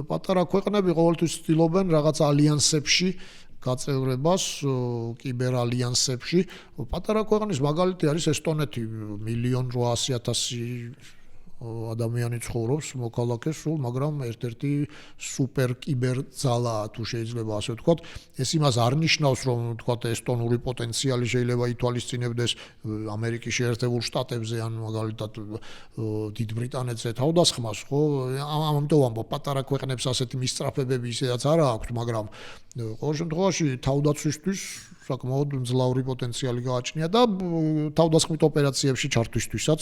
პატარა ქვეყნები ყოველთვის ცდილობენ რაღაც ალიანსებში გაწევრებას, კიბერ ალიანსებში. პატარა ქვეყნის მაგალითი არის ესტონეთი, 1.8 milion ადამიანი ცხოვრობს მოქალაქეს სულ, მაგრამ ერთ-ერთი სუპერ კიბერ ძალაა, თუ შეიძლება ასე ვთქვათ. ეს იმას არ ნიშნავს, რომ ვთქვათ ესტონური პოტენციალი შეიძლება ითვალისწინებდეს ამერიკის შეერთებულ შტატებზე ან მაგალითად დიდ ბრიტანეთზე თავდასხმას, ხო? ამიტომ ვამბობ, პატარა ქვეყნებს ასეთი მისწრაფებები ისედაც არ აქვს, მაგრამ ყოველ შემთხვევაში თავდაცვისთვის საკმაოდ მძლავრი პოტენციალი გააჩნია და თავდასხმით ოპერაციებში ჩართვისთვისაც,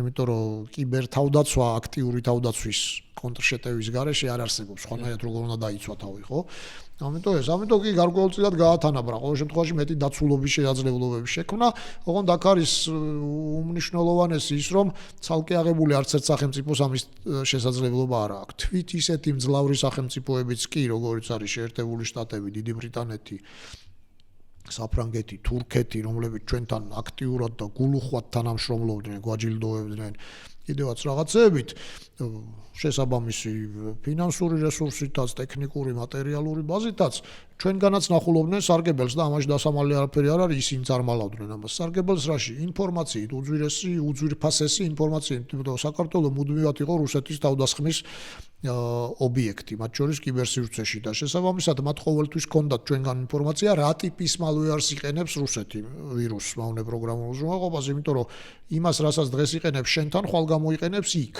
იმიტომ რომ კიბერ თავდაცვა აქტიური თავდაცვის კონტრშეტევის გარეშე არ არსებობს, სხვანაირად როგორ უნდა დაიცვა თავი, ხო? ამიტომ კი გარკვეულწილად გაათანაბრა, ყოველ შემთხვევაში მეტი დაცულობის შესაძლებლობების შექმნა, ოღონდ აქ არის უმნიშვნელოვანესი ის, რომ ცალკე აღებული არც ერთ სახელმწიფოს ამის შესაძლებლობა არ აქვს. თვით ისეთი მძლავრი სახელმწიფოებიც კი, როგორიც არის შეერთებული შტატები, დიდი ბრიტანეთი, საფრანგეთი, თურქეთი, რომლებიც ჩვენთან აქტიურად და გულუხვად თანამშრომლობდნენ, გვაჯილდოებდნენ კიდევაც რაღაცეებით, შესაბამისი ფინანსური რესურსითაც, ტექნიკური, მატერიალური ბაზითაც, ჩვენგანაც ნახულობდნენ სარგებელს და ამაში დასამალი არაფერი არ არის, ისინი წარმალავდნენ ამას. სარგებელს რაში? ინფორმაციით, უძვირფასესი ინფორმაციით, იმიტომ საქართველოს მუდმივად იყო რუსეთის თავდასხმის ობიექტი, მათ შორის კიბერსივრცეში და შესაბამისად მათ ყოველთვის ჰქონდათ ჩვენგან ინფორმაცია, რა ტიპის malwares იყენებს რუსეთი ვირუსს მავნე პროგრამულ უზრუნველყოფას, იმიტომ რომ იმას, რასაც დღეს იყენებს შენთან, ხვალ გამოიყენებს იქ.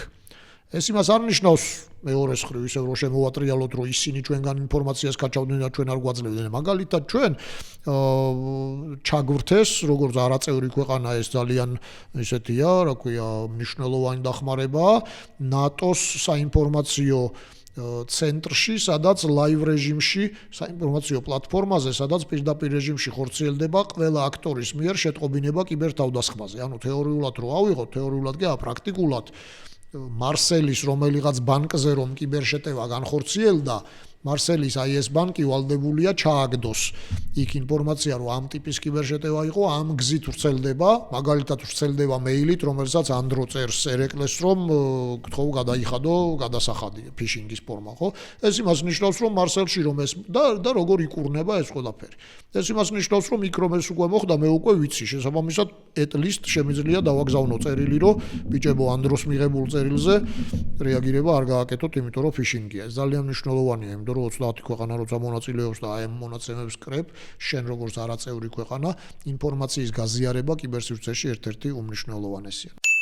ეს იმას არ ნიშნავს მეორეს მხრივ ისევ რომ შემოვატრიალოთ, რომ ისინი ჩვენგან ინფორმაციას კაჩავდნენ და ჩვენ არ გვაძლევდნენ. მაგალითად ჩვენ ჩაგვრთეს, როგორც არაწევრი ქვეყანა ეს ძალიან ისეთია, რა ქვია, მნიშვნელოვანი დახმარებაა ნატოს საინფორმაციო ცენტრში, სადაც live რეჟიმში, საინფორმაციო პლატფორმაზე, სადაც პირდაპირ რეჟიმში ხორციელდება ყველა აქტორის მიერ შეტყობინება კიბერთავდასხმაზე. ანუ თეორიულად რო ავიღოთ, თეორიულად კი პრაქტიკულად მარსელის რომელიღაც ბანკზე რომ კიბერშეტევა განხორციელდა, მარსელის ეს ბანკი ვალდებულია ჩააგდოს იქ ინფორმაცია, რომ ამ ტიპის კიბერშეტევა იყო, ამ გზით ვრცელდება, მაგალითად ვრცელდება მეილით, რომელსაც ანდრო წერს ერეკლეს, რომ გთხოვ გადაიხადო გადასახადი, ფიშინგის ფორმა, ხო? ეს იმას ნიშნავს, რომ მარსელში რომ ეს და როგორ იკურნება ეს ყველაფერი. ეს იმას ნიშნავს, რომ იქ რომ ეს უკვე მოხდა, მე უკვე ვიცი, შესაბამისად at-least შემიძლია დავაგზავნო წერილი, რომ ბიჭებო ანდროს მიღებულ წერილზე რეაგირება არ გააკეთოთ, იმიტომ რომ ფიშინგია. ეს ძალიან მნიშვნელოვანია, იმიტომ რომ 30 ქვეყანა როცა მონაწილეობს და ამ მონაცემებს კრებ, შენ როგორც არაწევრი ქვეყანა, ინფორმაციის გაზიარება კიბერსივრცეში ერთ-ერთი უმნიშვნელოვანესია.